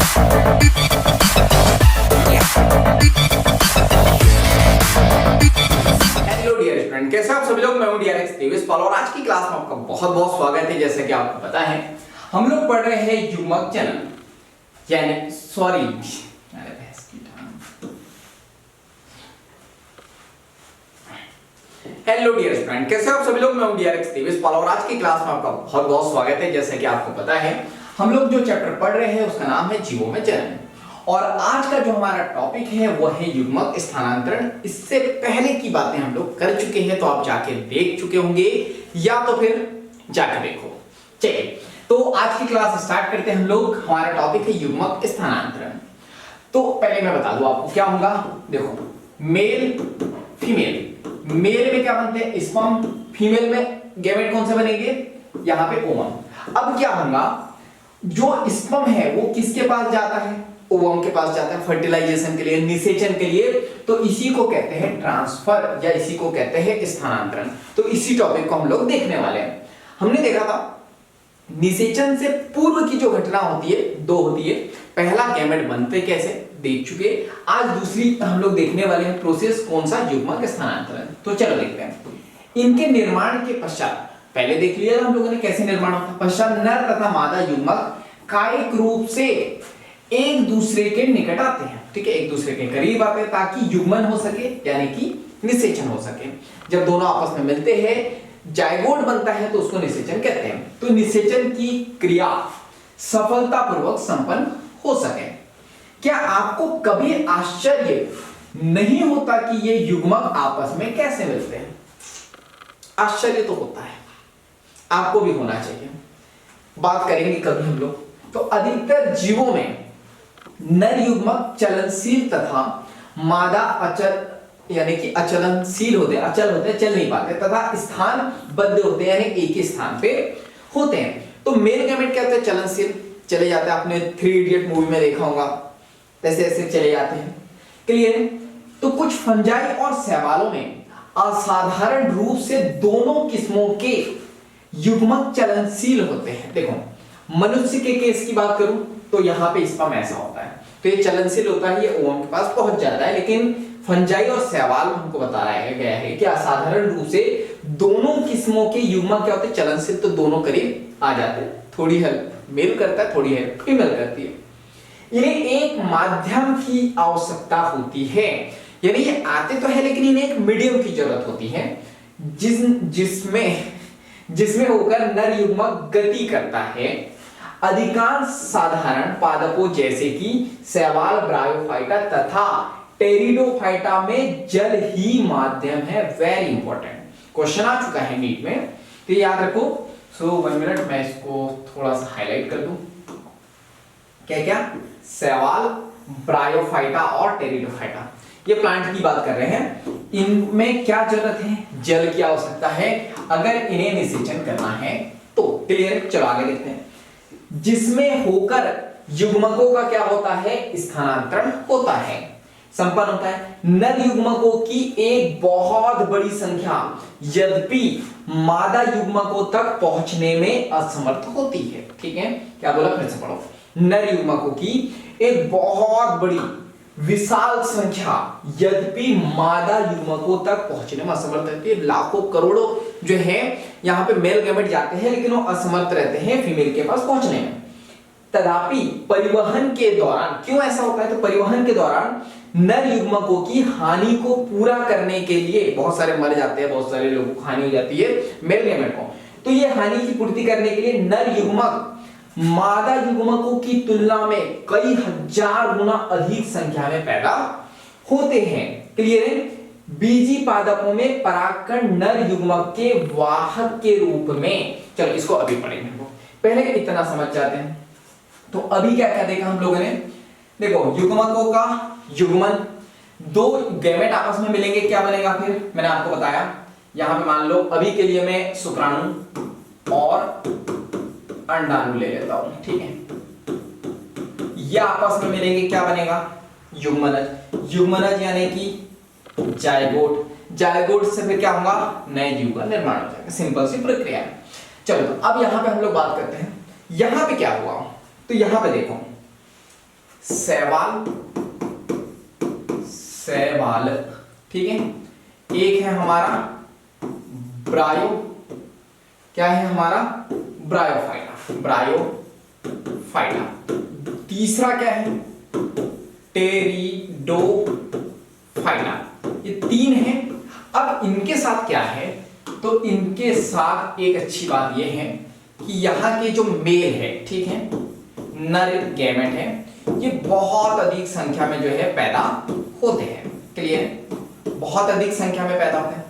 Hello dear student, कैसे आप सभी लोग। मैं हूं डीआरएक्स देवेश पाल और आज की क्लास में आपका बहुत बहुत स्वागत है। जैसे कि आपको पता है हम लोग पढ़ रहे हैं युग्मक चलन, यानी सॉरी हेलो डियर स्टूडेंट, कैसे आप सभी लोग। मैं हूं डीआरएक्स देवेश पाल और आज की क्लास में आपका बहुत बहुत स्वागत है। जैसे कि आपको पता है हम लोग जो चैप्टर पढ़ रहे हैं उसका नाम है जीवों में चलन और आज का जो हमारा टॉपिक है वो है युग्मक स्थानांतरण। इससे पहले की बातें हम लोग कर चुके हैं, तो आप जाके देख चुके होंगे या तो फिर जाके देखो। चलिए, तो आज की क्लास स्टार्ट करते हैं हम लोग। हमारा टॉपिक है युग्मक स्थानांतरण। तो पहले मैं बता दूं आपको क्या होगा। देखो, मेल फीमेल, मेल में क्या बनते हैं स्पर्म, फीमेल में गैमेट कौन से बनेंगे, यहां पे ओवम। अब क्या होगा, जो स्पर्म है वो किसके पास जाता है, ओवम के पास जाता है फर्टिलाइजेशन के लिए, निषेचन के लिए। तो इसी को कहते हैं ट्रांसफर या इसी को कहते हैं स्थानांतरण। तो इसी टॉपिक को हम लोग देखने वाले हैं। हमने देखा था निषेचन से पूर्व की जो घटना होती है दो होती है। पहला गैमेट बनते कैसे देख चुके, आज दूसरी हम लोग देखने वाले हैं प्रोसेस, कौन सा, युग्मक स्थानांतरण। तो चलो देखते हैं। इनके निर्माण के पश्चात, पहले देख लिया हम लोगों ने कैसे निर्माण होता है। पश्चात नर तथा मादा युग्मक कायिक रूप से एक दूसरे के निकट आते हैं, ठीक है, एक दूसरे के करीब आते हैं ताकि युग्मन हो सके, यानी कि निषेचन हो सके। जब दोनों आपस में मिलते हैं जायगोट बनता है तो उसको निषेचन कहते हैं। तो निषेचन की क्रिया सफलतापूर्वक संपन्न हो सके। क्या आपको कभी आश्चर्य नहीं होता कि ये युग्मक आपस में कैसे मिलते हैं? आश्चर्य तो होता है, आपको भी होना चाहिए। बात करेंगे कभी हम लोग। तो अधिकतर जीवों में नर युग्मक चलनशील तथा मादा अचल यानी कि अचलनशील होते हैं, अचल होते हैं, चल नहीं पाते, तथा स्थानबद्ध होते हैं, यानी एक ही स्थान पे होते हैं। तो मेल गैमेट क्या होता है, चलनशील, चले जाते हैं। आपने 3 इडियट मूवी में देखा होगा, ऐसे ऐसे चले जाते हैं। क्लियर है? तो कुछ फंजाई और शैवालों में असाधारण रूप से दोनों किस्मों के युग्मक चलनशील होते हैं। देखो, मनुष्य के केस की बात करूं तो यहां पे स्पर्म ऐसा होता है, तो ये चलनशील होता है, ये ओवम के पास पहुंच जाता है। लेकिन फंजाई और शैवाल में हमको बताया गया है कि असाधारण रूप से दोनों किस्मों के युग्मक क्या होते हैं, चलनशील, तो दोनों करीब आ जाते हैं। थोड़ी हेल्प मेल करता है, थोड़ी हेल्प फीमेल करती है। इन्हें एक माध्यम की आवश्यकता होती है, यानी ये आते तो है लेकिन इन्हें एक मीडियम की जरूरत होती है जिसमें होकर नर युग्मक गति करता है। अधिकांश साधारण पादपों जैसे कि शैवाल, ब्रायोफाइटा तथा टेरिडोफाइटा में जल ही माध्यम है। वेरी इंपॉर्टेंट क्वेश्चन आ चुका है नीट में, तो याद रखो। सो 1 मिनट मैं इसको थोड़ा सा हाईलाइट कर दूं। क्या क्या, शैवाल, ब्रायोफाइटा और टेरिडोफाइटा, ये प्लांट की बात कर रहे हैं। इनमें क्या जरूरत है, जल की आवश्यकता है अगर इन्हें निषेचन करना है तो। क्लियर, चलो आगे देखते हैं। जिसमें होकर युग्मकों का क्या होता है, स्थानांतरण होता है, संपन्न होता है। नर युग्मकों की एक बहुत बड़ी संख्या यद्यपि मादा युग्मकों तक पहुंचने में असमर्थ होती है। ठीक है, क्या बोला, फिर से पढ़ो। नर युग्मकों की एक बहुत बड़ी विशाल संख्या यद्यपि मादा युग्मकों तक पहुंचने में असमर्थ रहती है। लाखों करोड़ों जो है यहाँ पे मेल गैमेट जाते हैं लेकिन वो असमर्थ रहते हैं फीमेल के पास पहुंचने में। तथापि परिवहन के दौरान, क्यों ऐसा होता है, तो परिवहन के दौरान नर युग्मकों की हानि को पूरा करने के लिए, बहुत सारे मर जाते हैं, बहुत सारे लोगों को हानि हो जाती है मेल गैमेट को, तो ये हानि की पूर्ति करने के लिए नर युग्मक मादा युग्मकों की तुलना में कई हजार गुना अधिक संख्या में पैदा होते हैं। क्लियर है? बीजी पादपों में परागकण नर युग्मक के वाहक के रूप में, चलो इसको अभी पढ़ेंगे, पहले इतना समझ जाते हैं। तो अभी क्या क्या देखा हम लोगों ने, देखो युग्मकों का युग्मन, दो गैमेट आपस में मिलेंगे, क्या बनेगा, फिर मैंने आपको बताया। यहां पे मान लो अभी के लिए मैं शुक्राणु और अंडाणु ले लेता हूं, ठीक है। ये आपस में मिलेंगे, क्या बनेगा, युग्मनज। युग्मनज यानी कि जायगोट, जायगोट से फिर क्या होगा, नए जीव का निर्माण हो जाएगा। सिंपल सी प्रक्रिया है। चलो तो अब यहां पे हम लोग बात करते हैं, यहां पे क्या हुआ। तो यहां पे देखो शैवाल, शैवाल, ठीक है। एक है हमारा ब्रायो, क्या है हमारा ब्रायोफाइटा, ब्रायोफाइटा। तीसरा क्या है टेरिडोफाइटा। ये तीन है। अब इनके साथ क्या है, तो इनके साथ एक अच्छी बात ये है कि यहाँ के जो मेल है, ठीक है, नर गैमेट है, ये बहुत अधिक संख्या में जो है पैदा होते हैं। क्लियर है, बहुत अधिक संख्या में पैदा होते हैं।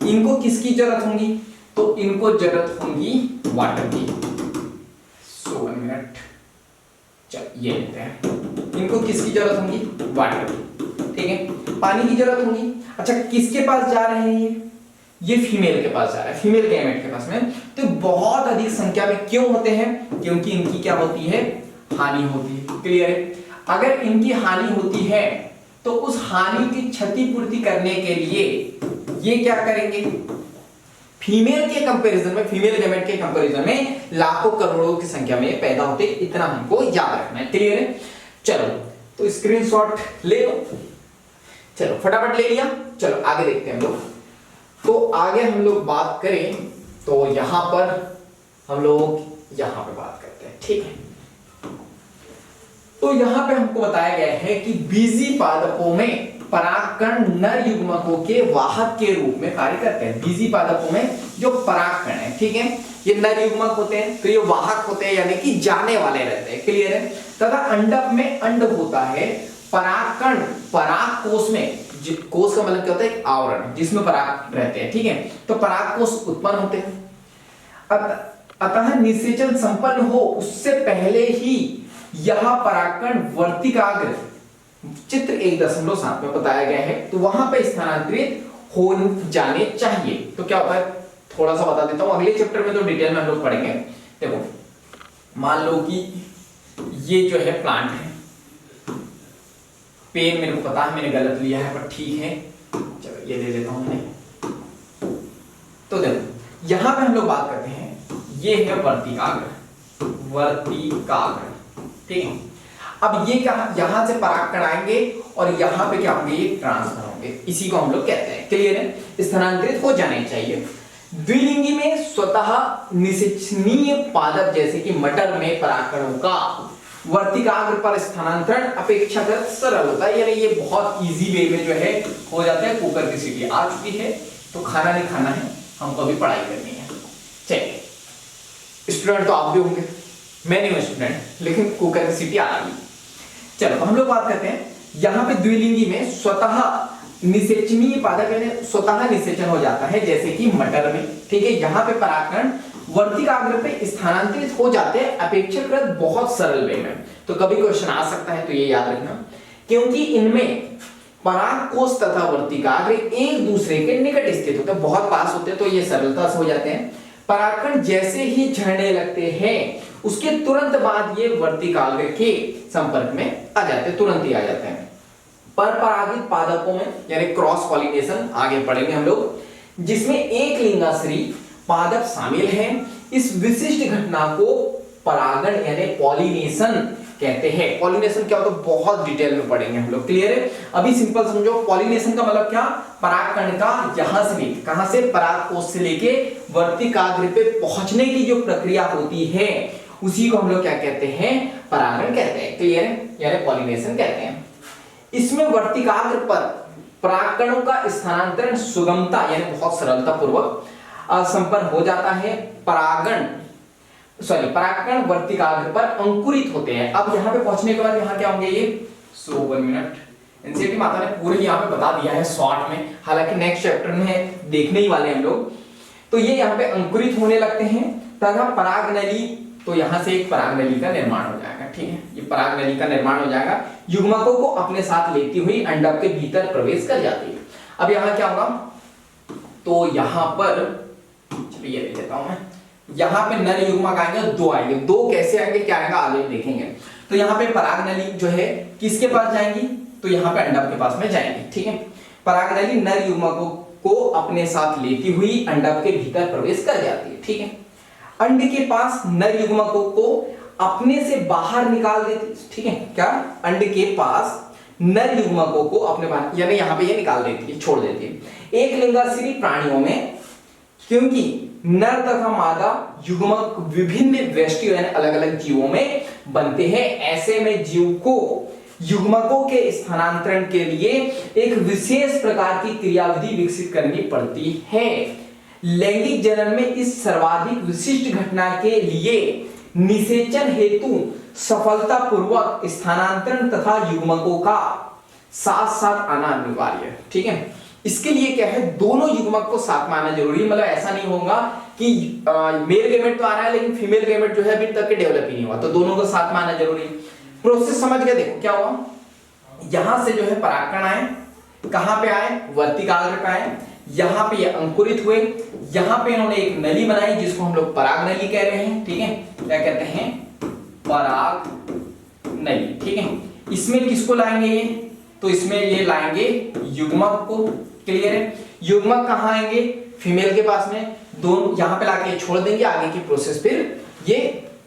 इनको किसकी जरूरत होगी, तो इनको जरूरत होगी वाटर की। 1 मिनट, चल ये लेते हैं। इनको किसकी जरूरत होगी, वाटर की, ठीक है, पानी की जरूरत होगी। अच्छा, किसके पास जा रहे हैं ये फीमेल के पास जा रहा है, फीमेल गैमेट के पास में। तो बहुत अधिक संख्या में क्यों होते हैं, क्योंकि इनकी क्या होती है, हानि होती है। क्लियर है, अगर इनकी हानि होती है तो उस हानि की क्षतिपूर्ति करने के लिए ये क्या करेंगे, फीमेल के कंपैरिजन में, फीमेल गैमेट के कंपैरिजन में लाखों करोड़ों की संख्या में पैदा होते, इतना हमको याद रखना है। क्लियर है, चलो तो स्क्रीनशॉट ले लो, चलो फटाफट ले लिया। चलो आगे देखते हैं हम लोग। तो आगे हम लोग बात करें तो यहां पर हम लोग यहां पे बात करते हैं, ठीक है। तो यहां पे हमको बताया गया है कि बीजी पादपों में परागकण नर युग्मकों के वाहक के रूप में कार्य करते हैं। बीजी पादपों में जो परागकण है, ठीक है, ये नर युग्मक होते हैं, तो ये वाहक होते हैं, यानी कि जाने वाले रहते हैं। क्लियर है, तथा अंडक में अंड होता है। परागकण पराग कोष में, कोष का मतलब क्या होता है, एक आवरण जिसमें पराग रहते हैं, ठीक है, तो पराग कोष उत्पन्न होते हैं। अतः निषेचन संपन्न हो उससे पहले ही यह परागकण वर्तिकाग्र, चित्र 1.7 में बताया गया है, तो वहां पे स्थानांतरित हो जाने चाहिए। तो क्या होता है, थोड़ा सा बता देता हूं, अगले चैप्टर में तो डिटेल में हम लोग पढ़ेंगे। देखो मान लो कि ये जो है प्लांट है, पेन मेरे को पता है मैंने गलत लिया है पर ठीक है, चलो ये ले लेता हूं मैं। तो देखो यहां पे हम लोग बात करते हैं, ये है वर्तिकाग्र, वर्तिकाग्र, ठीक है। अब ये क्या, यहां से परागकण आएंगे और यहां पे क्या होंगे, ये ट्रांसफर होंगे, इसी को हम लोग कहते हैं। क्लियर है, स्थानांतरित हो जाने चाहिए। द्विलिंगी में स्वतः निषेचनीय पादप जैसे कि मटर में परागकणों का वर्तिकाग्र पर स्थानांतरण अपेक्षाकृत सरल होता है, यानी ये बहुत इजी वे में जो है हो जाता है। कुकर की सीटी आ चुकी है, तो खाना नहीं खाना है, हमको अभी पढ़ाई करनी है। चलिए, स्टूडेंट तो आप भी होंगे, मैं नहीं हूं स्टूडेंट, लेकिन कुकर की सीटी आ गई। चलो तो हम लोग बात करते हैं, यहाँ पे द्विलिंगी में स्वतः निषेचनीय पादप यानी स्वतः निषेचन हो जाता है, जैसे कि मटर में, ठीक है। यहाँ पे परागकण वर्तिकाग्र पे स्थानांतरित हो जाते हैं अपेक्षाकृत बहुत सरल वे में। तो कभी क्वेश्चन आ सकता है, तो ये याद रखना, क्योंकि इनमें परागकोश तथा वर्तिकाग्र एक दूसरे के निकट स्थित होते हैं, बहुत पास होते हैं, तो ये सरलता से हो जाते हैं। परागकण जैसे ही झड़ने लगते हैं उसके तुरंत बाद ये वर्तिकाग्र के संपर्क में आ जाते हैं, तुरंत ही आ जाते हैं। पर परागित पादपों में यानी क्रॉस पॉलिनेशन आगे पढ़ेंगे हम लोग, जिसमें एक लिंगाश्री पादप शामिल है। इस विशिष्ट घटना को परागण यानी पॉलिनेशन कहते हैं। पॉलिनेशन क्या होता है, बहुत डिटेल में पढ़ेंगे हम लोग। क्लियर है, अभी सिंपल समझो, पॉलिनेशन का मतलब क्या, परागकण का यहां से भी, कहां से, परागकोश से लेके वर्तिकाग्र पे पहुंचने की जो प्रक्रिया होती है उसी को हम लोग क्या कहते हैं, परागण कहते हैं। क्लियर है, यानी पॉलिनेशन कहते हैं। इसमें वर्तिकाग्र पर परागकणों का स्थानांतरण सुगमता यानी बहुत सरलता पूर्वक संपन्न हो जाता है। परागकण वर्तिकाग्र पर अंकुरित होते हैं। अब यहाँ पे पहुंचने के बाद यहाँ क्या होंगे, ये 1 मिनट, एनसीईआरटी माता ने पूरे यहाँ पे बता दिया है शॉर्ट में, हालांकि नेक्स्ट चैप्टर में देखने ही वाले हम लोग। तो ये यहाँ पे अंकुरित होने लगते हैं तथा परागनली, तो यहाँ से एक परागनली का निर्माण हो जाएगा, ठीक है, ये परागनली का निर्माण हो जाएगा, युग्मकों को अपने साथ लेती हुई अंडक के भीतर प्रवेश कर जाती है। अब यहाँ क्या होगा, तो यहाँ पर चलिए ये देता हूं मैं, यहाँ पे नर युग्मक आएंगे, 2 आएंगे, 2 कैसे आएंगे, क्या आएगा आगे देखेंगे। तो यहाँ पे परागनली जो है किसके पास जाएंगी, तो यहाँ पे अंडक के पास में जाएंगी, ठीक है। परागनली नर युग्मकों को अपने साथ लेती हुई अंडक के भीतर प्रवेश कर जाती है, ठीक है। अंड के पास नर युग्मकों को अपने से बाहर निकाल देती, ठीक है, क्या अंड के पास नर युग्मकों को अपने बाहर, यानी यहां पे ये निकाल देती है, छोड़ देती है। एक लिंगाश्री प्राणियों में क्योंकि नर तथा मादा युग्मक विभिन्न व्यष्टियों यानी अलग अलग जीवों में बनते हैं, ऐसे में जीव को युग्मकों के स्थानांतरण के लिए एक विशेष प्रकार की क्रियाविधि विकसित करनी पड़ती है। लैंगिक जनन में इस सर्वाधिक विशिष्ट घटना के लिए निषेचन हेतु सफलतापूर्वक स्थानांतरण तथा युग्मकों का साथ साथ आना अनिवार्य है, ठीक है। इसके लिए क्या है, दोनों युग्मक को साथ में आना जरूरी है। मतलब ऐसा नहीं होगा कि मेल गेमेट तो आ रहा है लेकिन फीमेल गेमेट जो है अभी तक के डेवलप ही नहीं हुआ, तो दोनों को साथ में आना जरूरी है। प्रोसेस समझ गए, देखो क्या हुआ, यहां से जो है परागकण आए, कहां पे आए, वर्तिकाग्र पे आए, यहां पे ये अंकुरित हुए, यहां पे इन्होंने एक नली बनाई जिसको हम लोग पराग नली कह रहे हैं, ठीक है, क्या कहते हैं, पराग नली, ठीक है। इसमें किसको लाएंगे ये, तो इसमें ये लाएंगे युग्मक को, क्लियर है। युग्मक कहां आएंगे, फीमेल के पास में, दोनों यहां पे लाके छोड़ देंगे, आगे की प्रोसेस फिर ये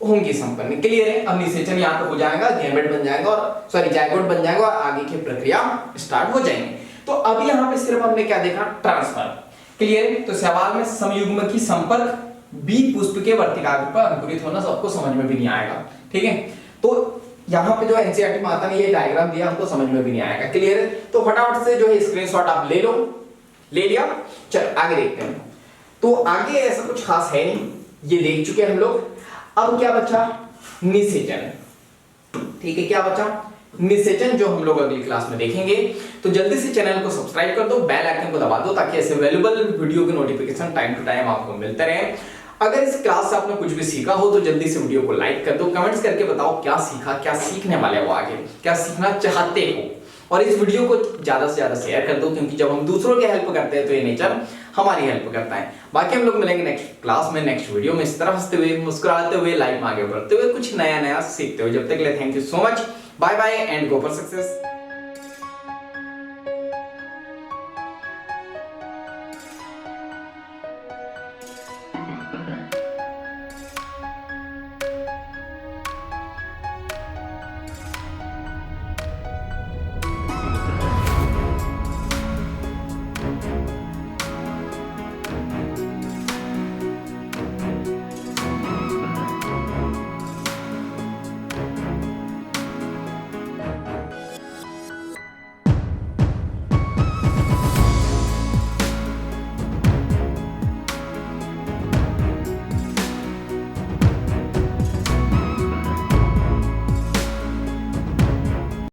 होंगी संपन्न, क्लियर है। अब निषेचन यहां पे हो जाएगा, गैमेट बन जाएगा और सॉरी जाइगोट बन जाएगा और आगे की प्रक्रिया स्टार्ट हो जाएंगे। तो अब यहां पे सिर्फ हमने क्या देखा, ट्रांसफर, क्लियर है। तो सवाल में समयुग्मकी संपर्क बी पुष्प के वर्तिकाग्र पर अंकुरित होना सबको समझ में भी नहीं आएगा, ठीक है। तो यहां पे जो एनसीईआरटी में आता है ये डायग्राम दिया, हमको समझ में भी नहीं आएगा, क्लियर है। तो फटाफट से जो है स्क्रीनशॉट आप ले लो, ले लिया, चलो आगे देखते हैं। तो आगे ऐसा कुछ खास है नहीं, ये देख चुके हैं हम लोग। अब क्या बचा, निषेचन, ठीक है, क्या बचा, निषेचन, जो हम लोग अगली क्लास में देखेंगे। तो जल्दी से चैनल को सब्सक्राइब कर दो, बेल आइकन को दबा दो ताकि ऐसे वैल्यूएबल वीडियो के नोटिफिकेशन टाइम टू टाइम आपको मिलते रहे। अगर इस क्लास से आपने कुछ भी सीखा हो तो जल्दी से वीडियो को लाइक कर दो, कमेंट्स करके बताओ क्या सीखा, क्या सीखने वाले हो, आगे क्या सीखना चाहते हो, और इस वीडियो को ज्यादा से ज्यादा शेयर कर दो, क्योंकि जब हम दूसरों की हेल्प करते हैं तो ये नेचर हमारी हेल्प करता है। बाकी हम लोग मिलेंगे नेक्स्ट क्लास में, नेक्स्ट वीडियो में, इस तरह हंसते हुए, मुस्कुराते हुए, लाइफ में आगे बढ़ते हुए, कुछ नया नया सीखते हुए। जब तक के लिए thank you so much, bye bye and go for success.